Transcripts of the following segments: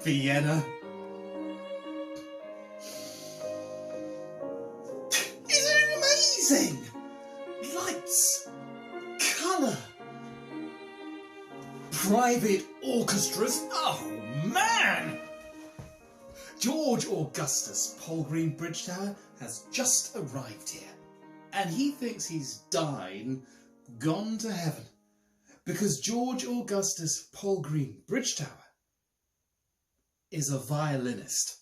Vienna. Isn't it amazing? Lights, colour, private orchestras. Oh man! George Augustus Polgreen Bridgetower has just arrived here, and he thinks he's died and gone to heaven because George Augustus Polgreen Bridgetower is a violinist.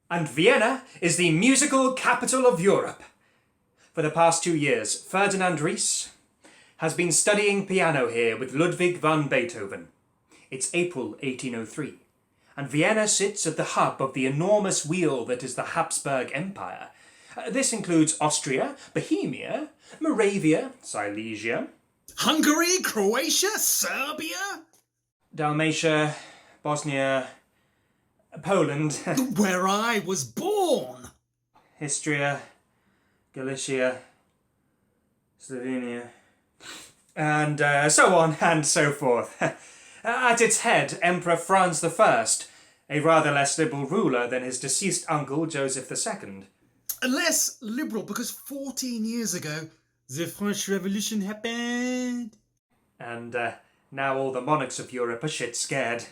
And Vienna is the musical capital of Europe. For the past 2 years, Ferdinand Ries has been studying piano here with Ludwig van Beethoven. It's April 1803, and Vienna sits at the hub of the enormous wheel that is the Habsburg Empire. This includes Austria, Bohemia, Moravia, Silesia, Hungary, Croatia, Serbia, Dalmatia, Bosnia, Poland, where I was born, Istria, Galicia, Slovenia, and so on and so forth. At its head, Emperor Franz I, a rather less liberal ruler than his deceased uncle Joseph II. Less liberal because 14 years ago, the French Revolution happened. And now all the monarchs of Europe are shit scared.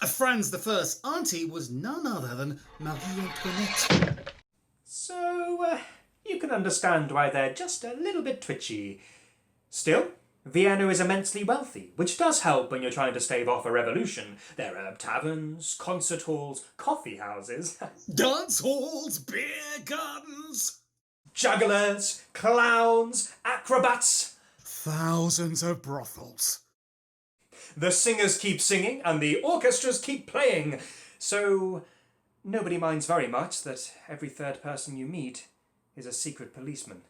Franz I's auntie was none other than Marie Antoinette. So, you can understand why they're just a little bit twitchy. Still, Vienna is immensely wealthy, which does help when you're trying to stave off a revolution. There are taverns, concert halls, coffee houses, Dance halls, beer gardens, jugglers, clowns, acrobats. thousands of brothels. The singers keep singing and the orchestras keep playing. So, nobody minds very much that every third person you meet is a secret policeman.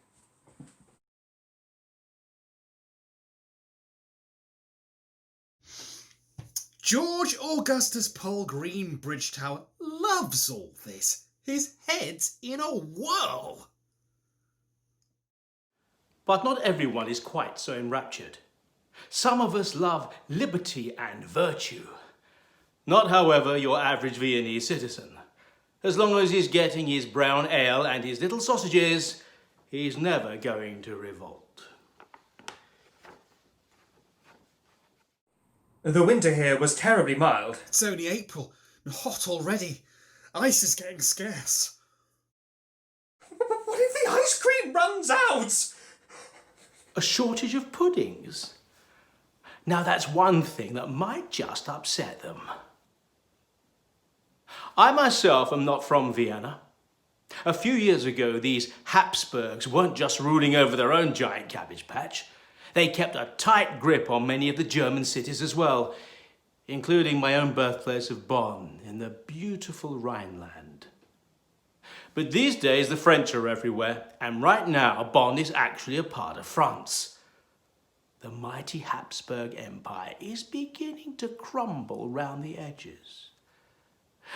George Augustus Polgreen Bridgetower loves all this. His head's in a whirl. But not everyone is quite so enraptured. Some of us love liberty and virtue. Not, however, your average Viennese citizen. As long as he's getting his brown ale and his little sausages, he's never going to revolt. The winter here was terribly mild. It's only April and hot already. Ice is getting scarce. What if the ice cream runs out? A shortage of puddings? Now that's one thing that might just upset them. I myself am not from Vienna. A few years ago, these Habsburgs weren't just ruling over their own giant cabbage patch. They kept a tight grip on many of the German cities as well, including my own birthplace of Bonn in the beautiful Rhineland. But these days, the French are everywhere, and right now, Bonn is actually a part of France. The mighty Habsburg Empire is beginning to crumble round the edges.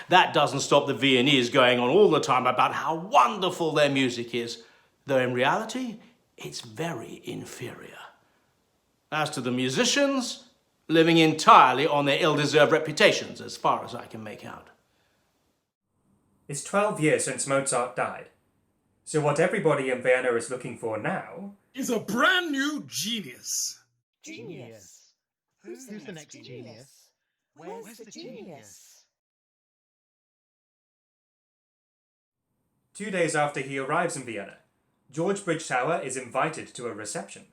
That doesn't stop the Viennese going on all the time about how wonderful their music is, though in reality, it's very inferior. As to the musicians, living entirely on their ill-deserved reputations, as far as I can make out. It's 12 years since Mozart died. So what everybody in Vienna is looking for now Is a brand new genius. Genius. Who's the next genius? Where's the genius? 2 days after he arrives in Vienna, George Bridgetower is invited to a reception.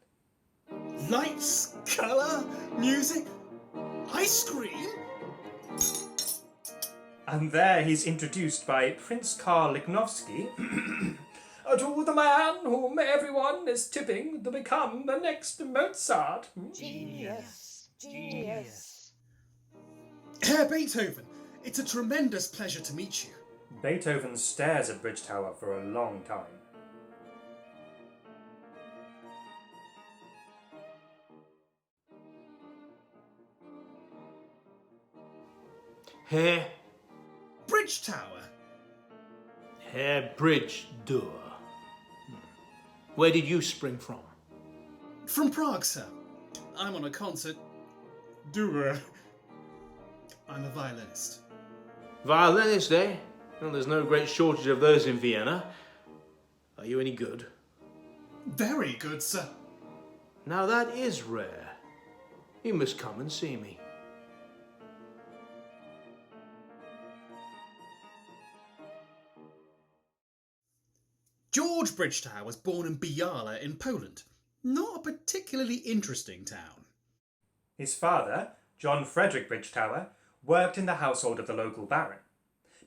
Lights, colour, music, ice cream. And there he's introduced by Prince Karl Lichnowsky to the man whom everyone is tipping to become the next Mozart. Genius. Genius. Herr Beethoven, it's a tremendous pleasure to meet you. Beethoven stares at Bridgetower for a long time. Herr Bridgetower. Bridgetower. Where did you spring from? From Prague, sir. I'm on a concert. Tour. I'm a violinist. Violinist, eh? Well, there's no great shortage of those in Vienna. Are you any good? Very good, sir. Now that is rare. You must come and see me. George Bridgetower was born in Biala in Poland. Not a particularly interesting town. His father, John Frederick Bridgetower, worked in the household of the local baron.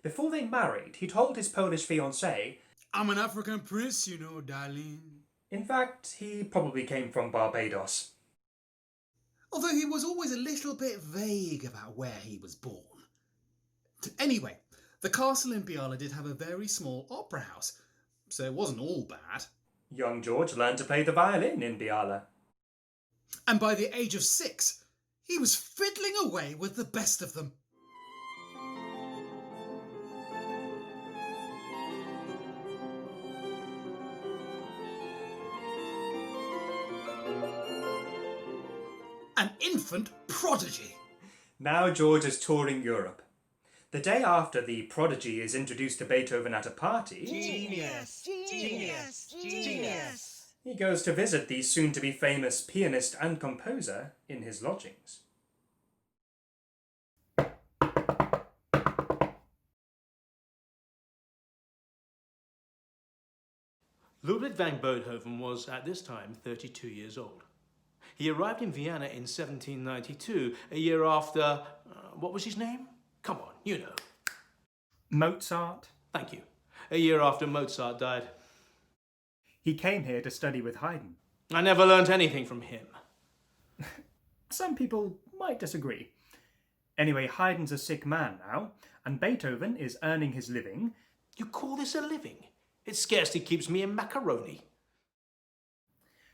Before they married, he told his Polish fiancée, I'm an African prince, you know, darling. in fact, he probably came from Barbados. Although he was always a little bit vague about where he was born. Anyway, the castle in Biala did have a very small opera house, so it wasn't all bad. Young George learned to play the violin in Biala. And by the age of 6, he was fiddling away with the best of them. An infant prodigy. Now George is touring Europe. The day after the prodigy is introduced to Beethoven at a party, Genius! Genius! Genius! he goes to visit the soon-to-be famous pianist and composer in his lodgings. Ludwig van Beethoven was, at this time, 32 years old. He arrived in Vienna in 1792, a year after... what was his name? Come on, you know. Mozart. Thank you. A year after Mozart died. He came here to study with Haydn. I never learnt anything from him. Some people might disagree. Anyway, Haydn's a sick man now, and Beethoven is earning his living. You call this a living? It scarcely keeps me in macaroni.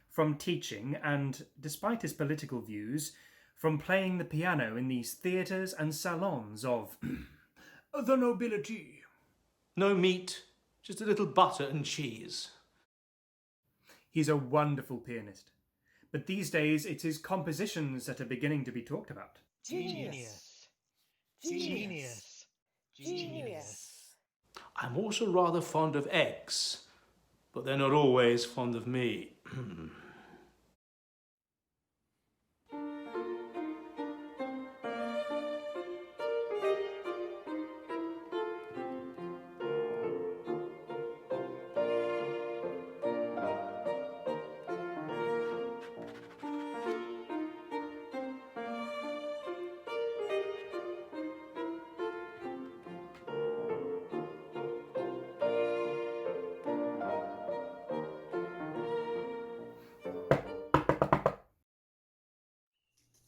From teaching and, despite his political views, from playing the piano in these theatres and salons of the nobility. No meat, just a little butter and cheese. He's a wonderful pianist, but these days it's his compositions that are beginning to be talked about. Genius! Genius! Genius! I'm also rather fond of eggs, but they're not always fond of me.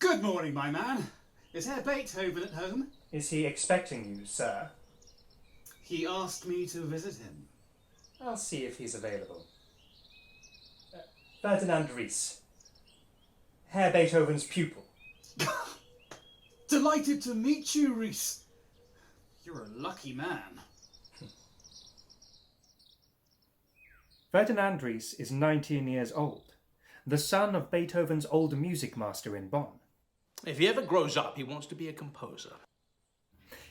Good morning, my man. Is Herr Beethoven at home? Is he expecting you, sir? He asked me to visit him. I'll see if he's available. Ferdinand Ries, Herr Beethoven's pupil. Delighted to meet you, Ries. You're a lucky man. Ferdinand Ries is 19 years old, the son of Beethoven's old music master in Bonn. If he ever grows up, he wants to be a composer.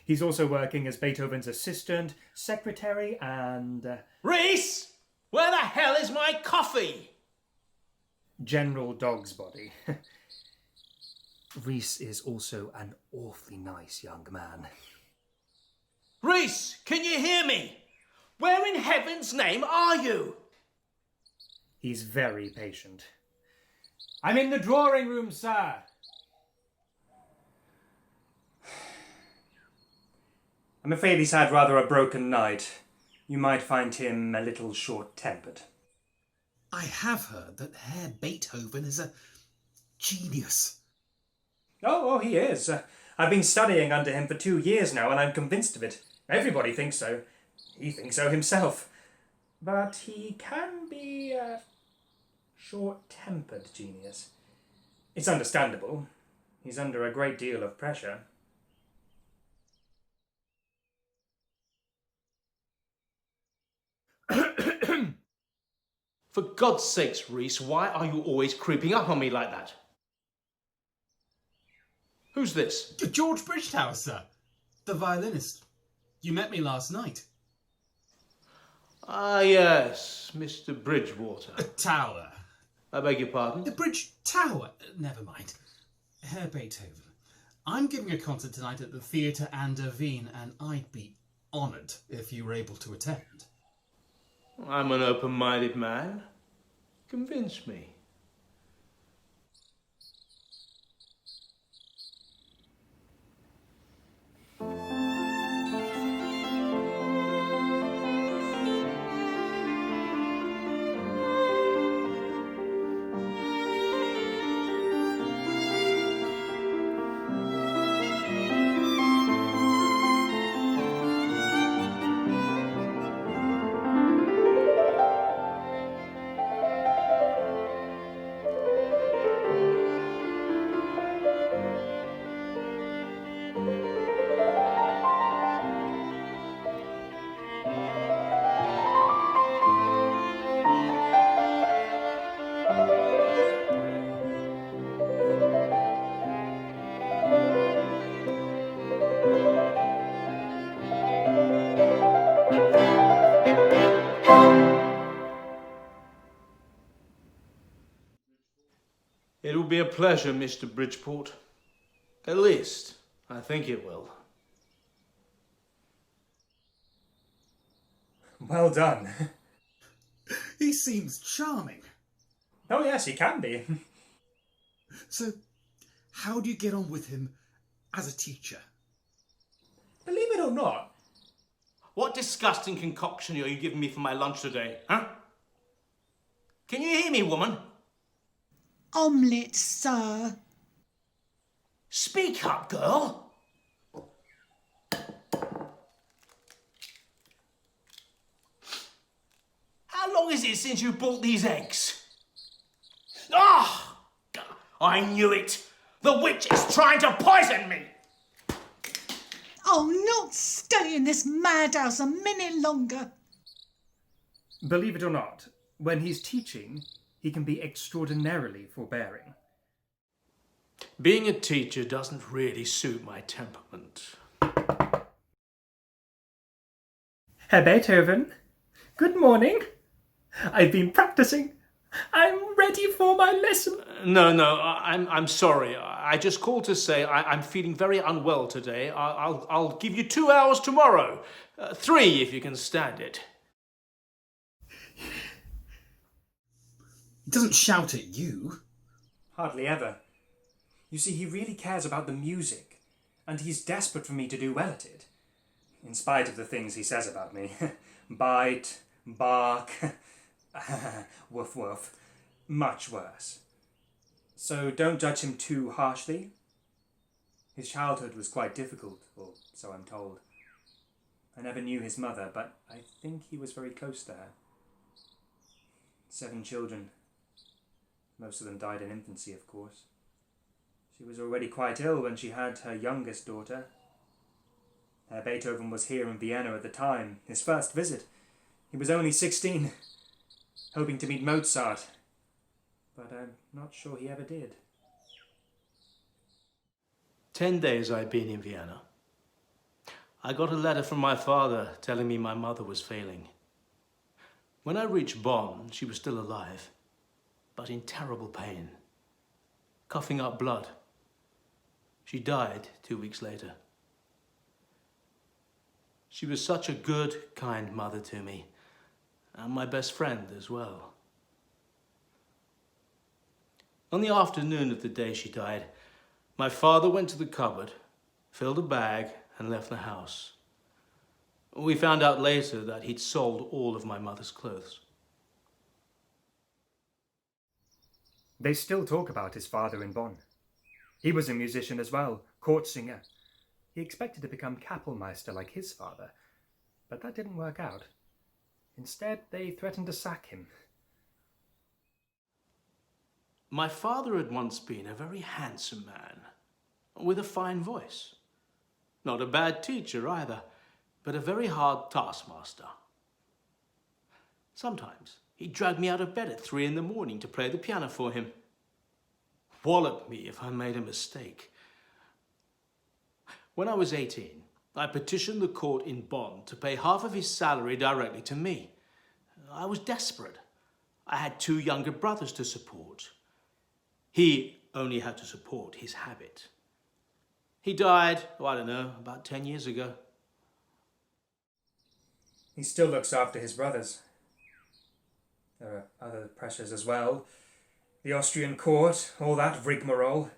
He's also working as Beethoven's assistant, secretary, and Reese! Where the hell is my coffee? general dog's body. Ries is also an awfully nice young man. Reese, can you hear me? Where in heaven's name are you? He's very patient. I'm in the drawing room, sir. I'm afraid he's had rather a broken night. You might find him a little short-tempered. I have heard that Herr Beethoven is a genius. Oh, he is. I've been studying under him for 2 years now, and I'm convinced of it. Everybody thinks so. He thinks so himself. But he can be a short-tempered genius. It's understandable. He's under a great deal of pressure. For God's sakes, Reese, why are you always creeping up on me like that? Who's this? George Bridgetower, sir. The violinist. You met me last night. Ah, yes, Mr. Bridgewater. Tower. I beg your pardon? The Bridge Tower. Never mind. Herr Beethoven. I'm giving a concert tonight at the Theatre an der Wien, and I'd be honoured if you were able to attend. I'm an open-minded man. Convince me. It will be a pleasure, Mr. Bridgeport. At least, I think it will. Well done. He seems charming. Oh yes, he can be. So, how do you get on with him as a teacher? Believe it or not, What disgusting concoction are you giving me for my lunch today, huh? Can you hear me, woman? Omelette, sir. Speak up, girl. How long is it since you bought these eggs? Ah! I knew it. The witch is trying to poison me. I'll not stay in this madhouse a minute longer. believe it or not, when he's teaching, he can be extraordinarily forbearing. Being a teacher doesn't really suit my temperament. Herr Beethoven, good morning. I've been practicing. I'm ready for my lesson. No, I'm sorry. I just called to say I'm feeling very unwell today. I'll give you 2 hours tomorrow. 3 if you can stand it. He doesn't shout at you. Hardly ever. You see, he really cares about the music, and he's desperate for me to do well at it. In spite of the things he says about me. Bite, bark, woof woof. Much worse. So don't judge him too harshly. His childhood was quite difficult, or so I'm told. I never knew his mother, but I think he was very close to her. 7 children. Most of them died in infancy, of course. She was already quite ill when she had her youngest daughter. Herr Beethoven was here in Vienna at the time, his first visit. He was only 16, hoping to meet Mozart, but I'm not sure he ever did. 10 days I'd been in Vienna. I got a letter from my father telling me my mother was failing. When I reached Bonn, she was still alive, but in terrible pain, coughing up blood. She died 2 weeks later. She was such a good, kind mother to me, and my best friend as well. On the afternoon of the day she died, my father went to the cupboard, filled a bag, and left the house. We found out later that he'd sold all of my mother's clothes. They still talk about his father in Bonn. He was a musician as well, court singer. He expected to become Kapellmeister like his father, but that didn't work out. Instead, they threatened to sack him. My father had once been a very handsome man, with a fine voice. Not a bad teacher either, but a very hard taskmaster. Sometimes he'd drag me out of bed at 3 in the morning to play the piano for him. Wallop me if I made a mistake. When I was 18, I petitioned the court in Bonn to pay half of his salary directly to me. I was desperate. I had 2 younger brothers to support. He only had to support his habit. He died, I don't know, about 10 years ago. He still looks after his brothers. There are other pressures as well. The Austrian court, all that rigmarole,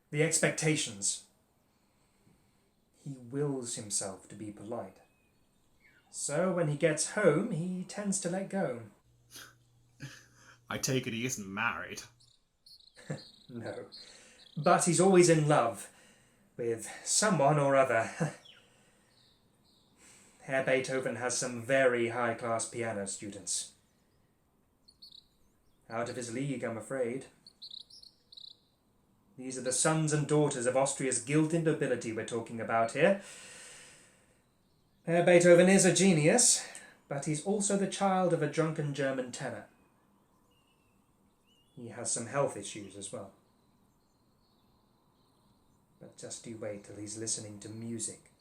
the expectations. He wills himself to be polite. So when he gets home, he tends to let go. I take it he isn't married. No. But he's always in love with someone or other. Herr Beethoven has some very high-class piano students. Out of his league, I'm afraid. These are the sons and daughters of Austria's gilded nobility we're talking about here. Herr Beethoven is a genius, but he's also the child of a drunken German tenor. He has some health issues as well. But just you wait till he's listening to music.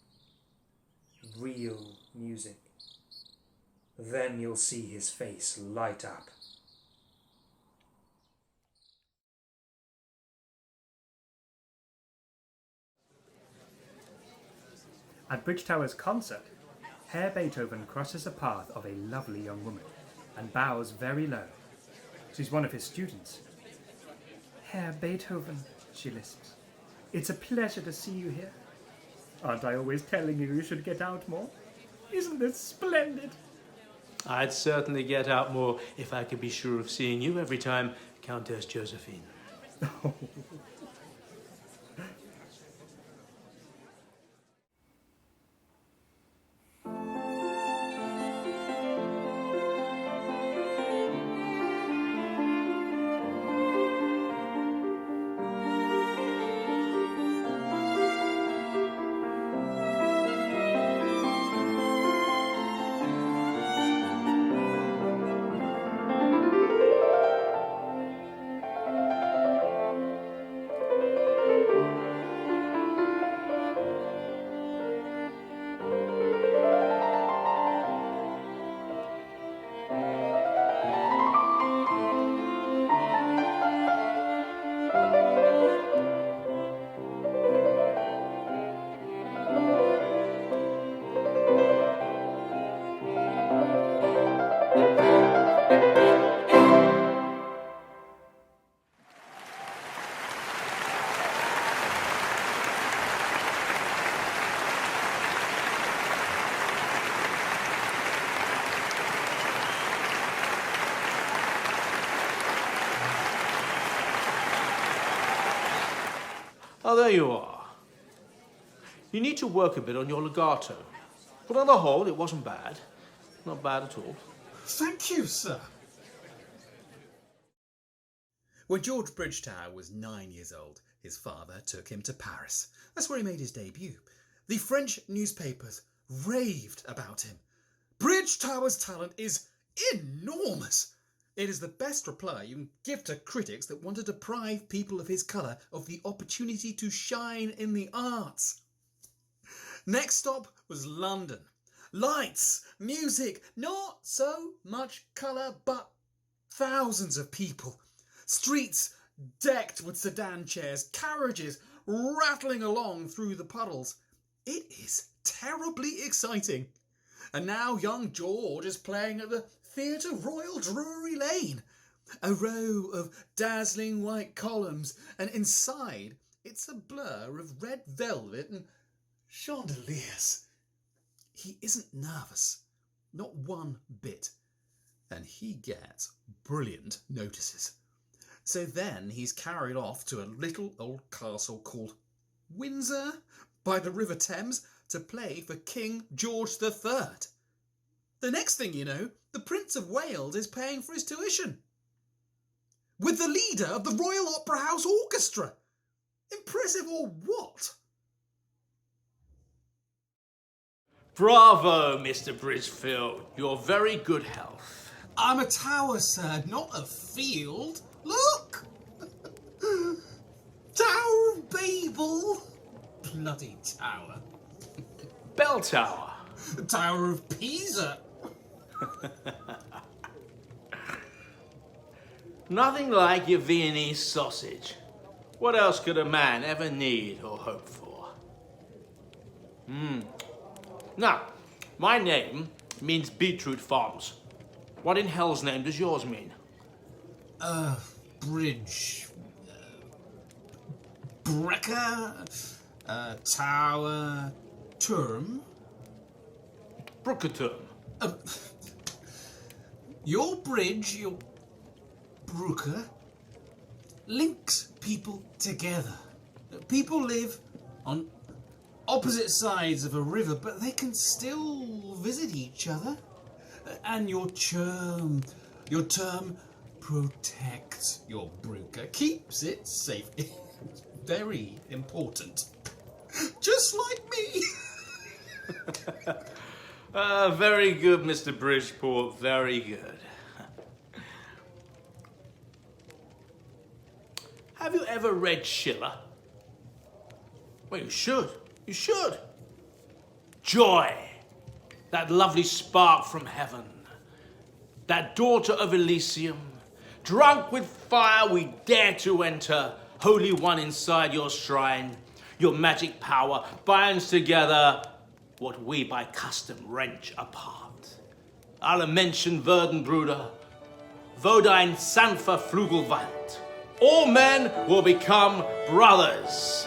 Real music. Then you'll see his face light up. At Bridgetower's concert, Herr Beethoven crosses the path of a lovely young woman and bows very low. She's one of his students. "Herr Beethoven," she lisps, "it's a pleasure to see you here. Aren't I always telling you should get out more? Isn't this splendid?" I'd certainly get out more if I could be sure of seeing you every time, Countess Josephine. Oh, there you are. You need to work a bit on your legato. But on the whole, it wasn't bad. Not bad at all. Thank you, sir. When George Bridgetower was 9 years old, his father took him to Paris. That's where he made his debut. The French newspapers raved about him. Bridgetower's talent is enormous. It is the best reply you can give to critics that want to deprive people of his colour of the opportunity to shine in the arts. Next stop was London. Lights, music, not so much colour, but thousands of people. Streets decked with sedan chairs, carriages rattling along through the puddles. It is terribly exciting. And now young George is playing at the Theatre Royal Drury Lane. A row of dazzling white columns, and inside it's a blur of red velvet and chandeliers. He isn't nervous, not one bit, and he gets brilliant notices. So then he's carried off to a little old castle called Windsor by the River Thames to play for King George III. The next thing you know, the Prince of Wales is paying for his tuition. With the leader of the Royal Opera House Orchestra. Impressive or what? Bravo, Mr. Bridgefield. Your very good health. I'm a tower, sir, not a field. Look! Tower of Babel. bloody tower. Bell Tower. The Tower of Pisa. Nothing like your Viennese sausage. What else could a man ever need or hope for? Now, my name means Beetroot Farms. What in hell's name does yours mean? Bridge. Brecker. Tower. Turm. Brookerturm. Your bridge, your Brooker, links people together. People live on opposite sides of a river, but they can still visit each other. And your term protects your Brooker, keeps it safe. Very important. Just like me. Very good, Mr. Bridgeport, very good. Have you ever read Schiller? Well, you should. You should. Joy, that lovely spark from heaven, that daughter of Elysium, drunk with fire we dare to enter, Holy One inside your shrine, your magic power binds together what we by custom wrench apart. Alle Menschen werden Brüder, wo dein sanfter Flügel weilt. All men will become brothers.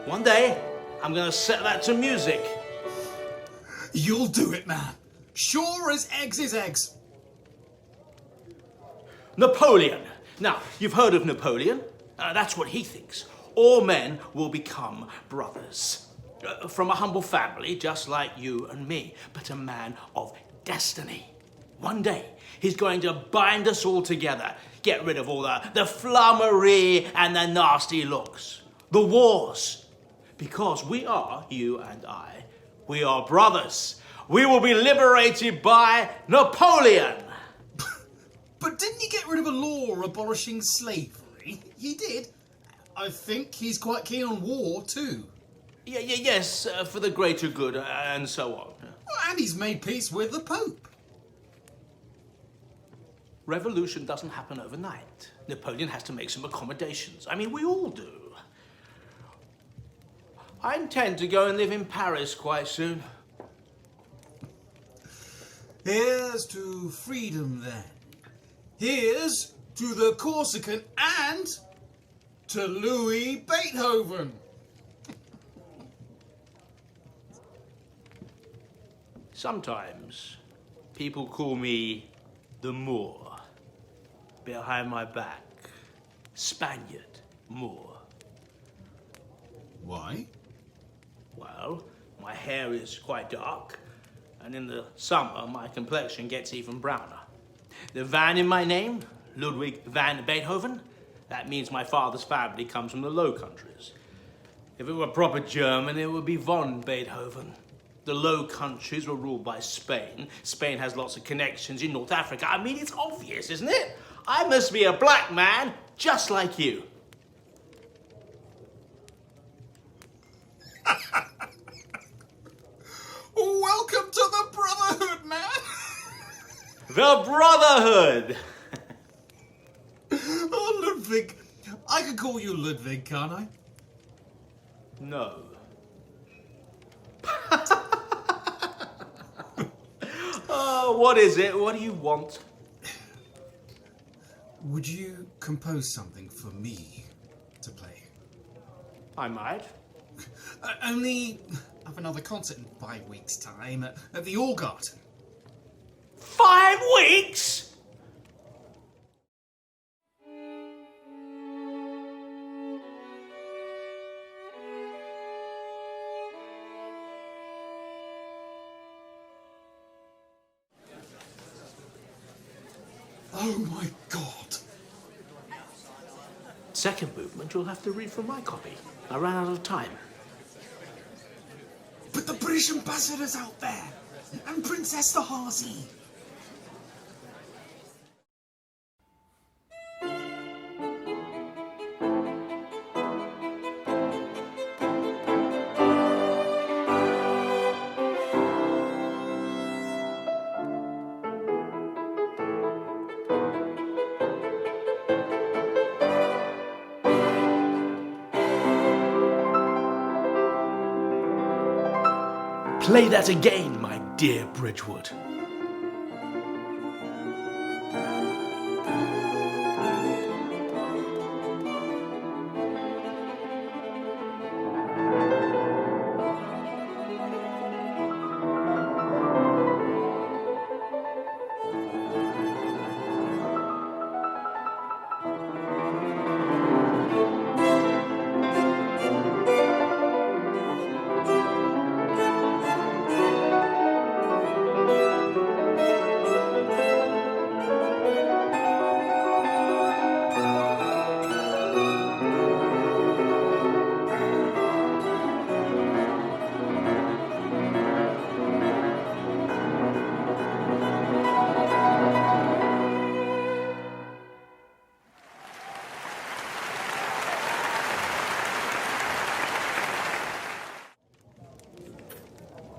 One day, I'm gonna set that to music. You'll do it, man. Sure as eggs is eggs. Napoleon. Now, you've heard of Napoleon. That's what he thinks. All men will become brothers. From a humble family, just like you and me, but a man of destiny. One day, he's going to bind us all together, get rid of all the flummery and the nasty looks, the wars. Because we are, you and I, we are brothers. We will be liberated by Napoleon. But didn't he get rid of a law abolishing slavery? He did. I think he's quite keen on war, too. Yes, for the greater good, and so on. And he's made peace with the Pope. Revolution doesn't happen overnight. Napoleon has to make some accommodations. I mean, we all do. I intend to go and live in Paris quite soon. Here's to freedom, then. Here's to the Corsican and to Louis Beethoven. Sometimes people call me the Moor. Behind my back, Spaniard Moor. Why? Well, my hair is quite dark, and in the summer my complexion gets even browner. The Van in my name, Ludwig van Beethoven, that means my father's family comes from the Low Countries. If it were proper German, it would be von Beethoven. The Low Countries were ruled by Spain. Spain has lots of connections in North Africa. I mean, it's obvious, isn't it? I must be a black man, just like you. Welcome to the Brotherhood, man! The Brotherhood! Oh, Ludwig. I could call you Ludwig, can't I? No. Oh, what is it? What do you want? Would you compose something for me to play? I might. Only I've another concert in 5 weeks' time at the Orgarten. 5 weeks? Oh my God! Second movement, you'll have to read from my copy. I ran out of time. But the British ambassador's out there! And Princess Esterhazy! Play that again, my dear Bridgewood.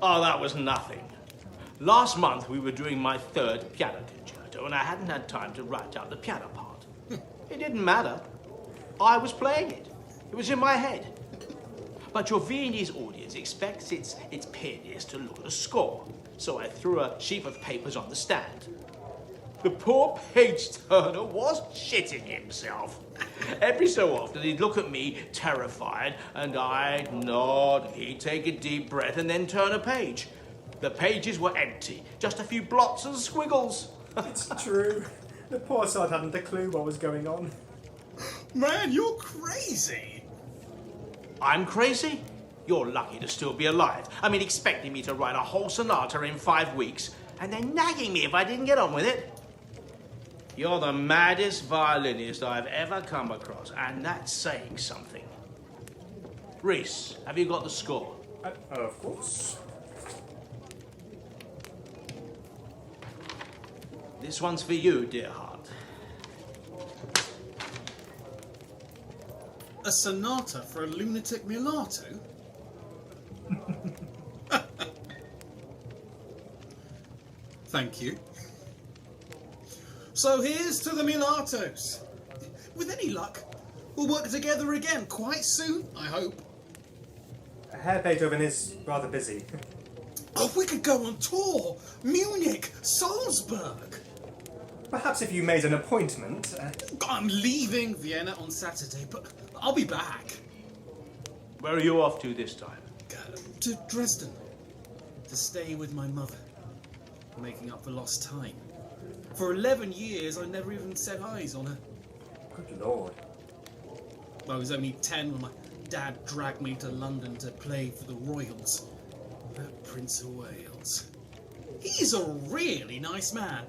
Oh, that was nothing. Last month we were doing my third piano concerto and I hadn't had time to write out the piano part. It didn't matter. I was playing it. It was in my head. But your Viennese audience expects its pianist to look at a score. So I threw a sheaf of papers on the stand. The poor page turner was shitting himself. Every so often he'd look at me terrified and I'd nod, he'd take a deep breath and then turn a page. The pages were empty, just a few blots and squiggles. It's true. The poor sod hadn't a clue what was going on. Man, you're crazy. I'm crazy? You're lucky to still be alive. I mean, expecting me to write a whole sonata in 5 weeks and then nagging me if I didn't get on with it. You're the maddest violinist I've ever come across, and that's saying something. Ries, have you got the score? Of course. This one's for you, dear heart. A sonata for a lunatic mulatto? Thank you. So here's to the mulattoes. With any luck, we'll work together again quite soon, I hope. Herr Beethoven is rather busy. Oh, we could go on tour! Munich, Salzburg! Perhaps if you made an appointment. I'm leaving Vienna on Saturday, but I'll be back. Where are you off to this time? To Dresden. To stay with my mother. Making up for lost time. For 11 years, I never even set eyes on her. Good Lord. I was only 10 when my dad dragged me to London to play for the Royals. Prince of Wales. He's a really nice man.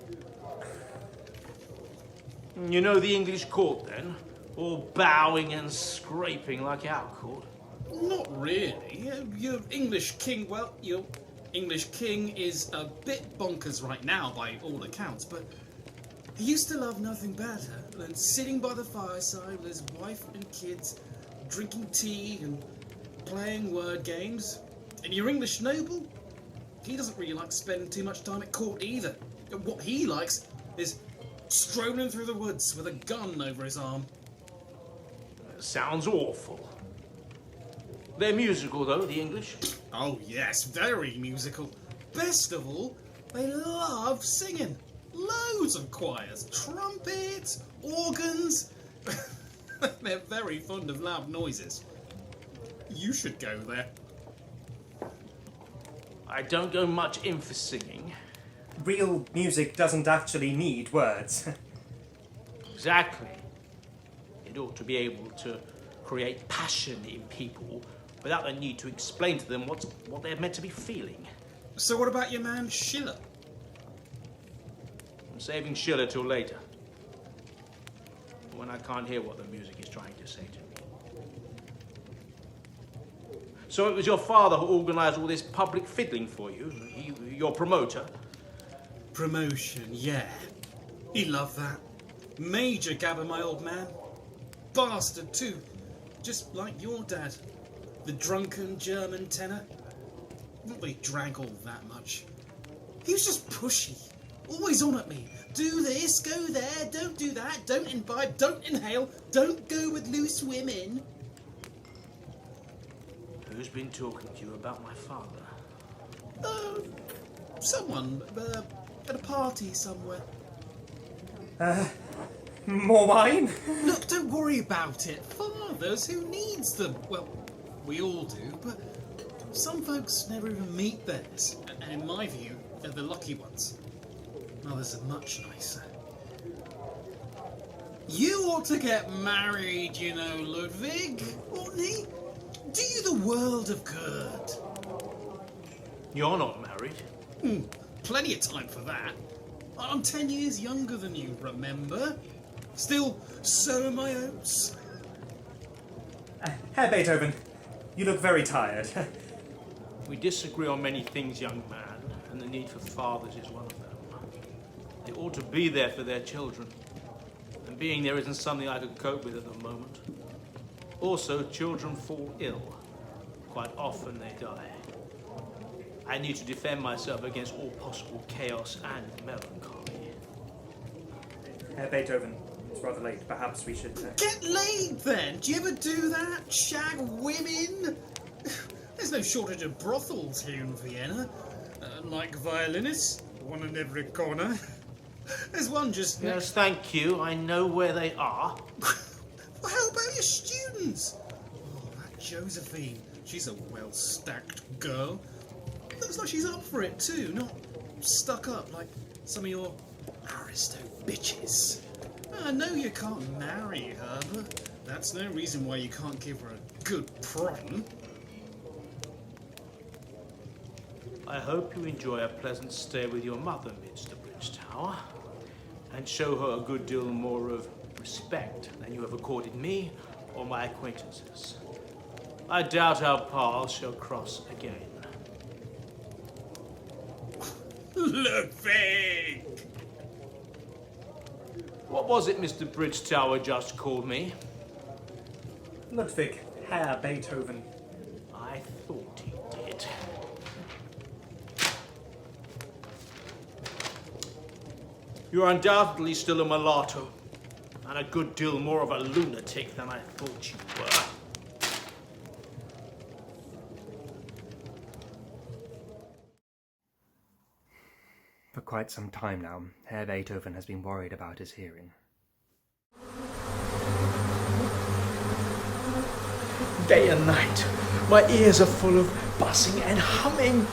You know the English court, then? All bowing and scraping like our court. Not really. Your English king, well, your English king is a bit bonkers right now by all accounts, but he used to love nothing better than sitting by the fireside with his wife and kids, drinking tea and playing word games. And your English noble, he doesn't really like spending too much time at court either. What he likes is strolling through the woods with a gun over his arm. Sounds awful. They're musical, though, the English. Oh yes, very musical. Best of all, they love singing. Loads of choirs, trumpets, organs. They're very fond of loud noises. You should go there. I don't go much in for singing. Real music doesn't actually need words. Exactly. It ought to be able to create passion in people without the need to explain to them what they're meant to be feeling. So what about your man Schiller? I'm saving Schiller till later, when I can't hear what the music is trying to say to me. So it was your father who organised all this public fiddling for you? Your promoter? Promotion, yeah. He loved that. Major gabber, my old man. Bastard too. Just like your dad. The drunken German tenor. Not that he drank all that much. He was just pushy. Always on at me. Do this, go there, don't do that, don't imbibe, don't inhale, don't go with loose women. Who's been talking to you about my father? Someone at a party somewhere. More wine? Look, don't worry about it. Fathers, who needs them? Well, we all do, but some folks never even meet theirs. And in my view, they're the lucky ones. Others are much nicer. You ought to get married, you know, Ludwig, oughtn't he? Do you the world of good. You're not married. Plenty of time for that. I'm 10 years younger than you, remember? Still, so are my oats. Herr Beethoven, you look very tired. We disagree on many things, young man, and the need for fathers is one of them. They ought to be there for their children, and being there isn't something I could cope with at the moment. Also, children fall ill. Quite often they die. I need to defend myself against all possible chaos and melancholy. Herr Beethoven, it's rather late. Perhaps we should... Get laid then! Do you ever do that? Shag women? There's no shortage of brothels here in Vienna. Like violinists, one in every corner. There's one just next... Yes, thank you. I know where they are. Well, how about your students? Oh, that Josephine. She's a well-stacked girl. Looks like she's up for it too, not stuck up like some of your aristo bitches. I know you can't marry her, but that's no reason why you can't give her a good prom. I hope you enjoy a pleasant stay with your mother, Mr. Bridgetower, and show her a good deal more of respect than you have accorded me or my acquaintances. I doubt our paths shall cross again. Ludwig! What was it Mr. Bridgetower just called me? Ludwig, Herr Beethoven. I thought he did. You're undoubtedly still a mulatto, and a good deal more of a lunatic than I thought you were. For quite some time now, Herr Beethoven has been worried about his hearing. Day and night, my ears are full of buzzing and humming.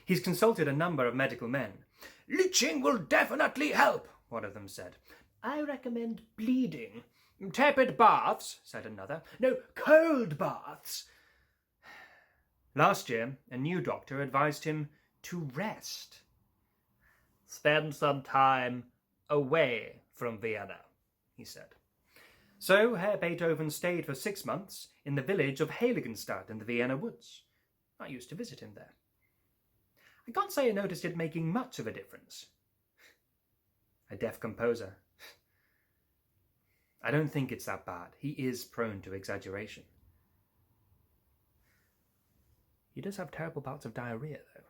He's consulted a number of medical men. "Leeching will definitely help," one of them said. "I recommend bleeding." "Tepid baths," said another. "No, cold baths." Last year, a new doctor advised him to rest. "Spend some time away from Vienna," he said. So Herr Beethoven stayed for 6 months in the village of Heiligenstadt in the Vienna woods. I used to visit him there. I can't say I noticed it making much of a difference. A deaf composer. I don't think it's that bad. He is prone to exaggeration. He does have terrible bouts of diarrhea, though.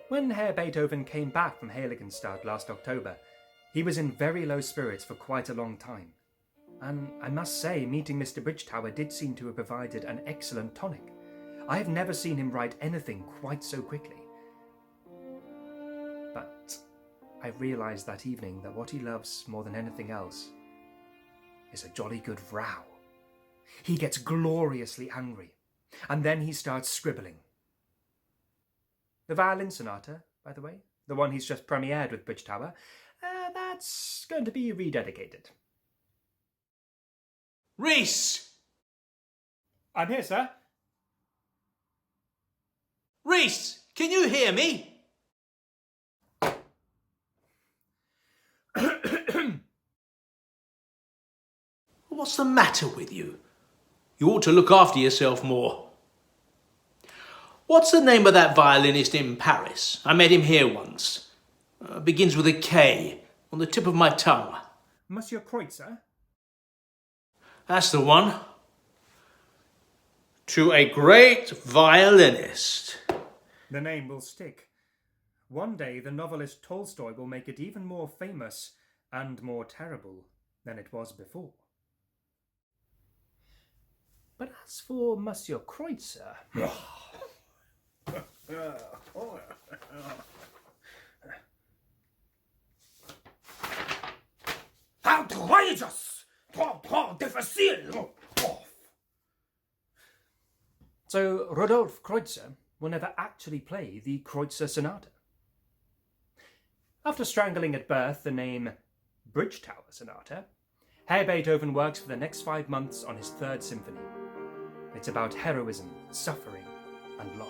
When Herr Beethoven came back from Heiligenstadt last October, he was in very low spirits for quite a long time. And I must say, meeting Mr. Bridgetower did seem to have provided an excellent tonic. I have never seen him write anything quite so quickly. But I realised that evening that what he loves more than anything else is a jolly good row. He gets gloriously angry, and then he starts scribbling. The violin sonata, by the way, the one he's just premiered with Bridgetower, that's going to be rededicated. Ries! I'm here, sir. Ries, can you hear me? What's the matter with you? You ought to look after yourself more. What's the name of that violinist in Paris? I met him here once. Begins with a K, on the tip of my tongue. Monsieur Kreutzer? That's the one. to a great violinist. The name will stick. One day the novelist Tolstoy will make it even more famous and more terrible than it was before. But as for Monsieur Kreutzer... Outrageous! Trop difficile! So Rodolphe Kreutzer will never actually play the Kreutzer Sonata. After strangling at birth the name Bridgetower Sonata, Herr Beethoven works for the next 5 months on his third symphony. It's about heroism, suffering, and loss.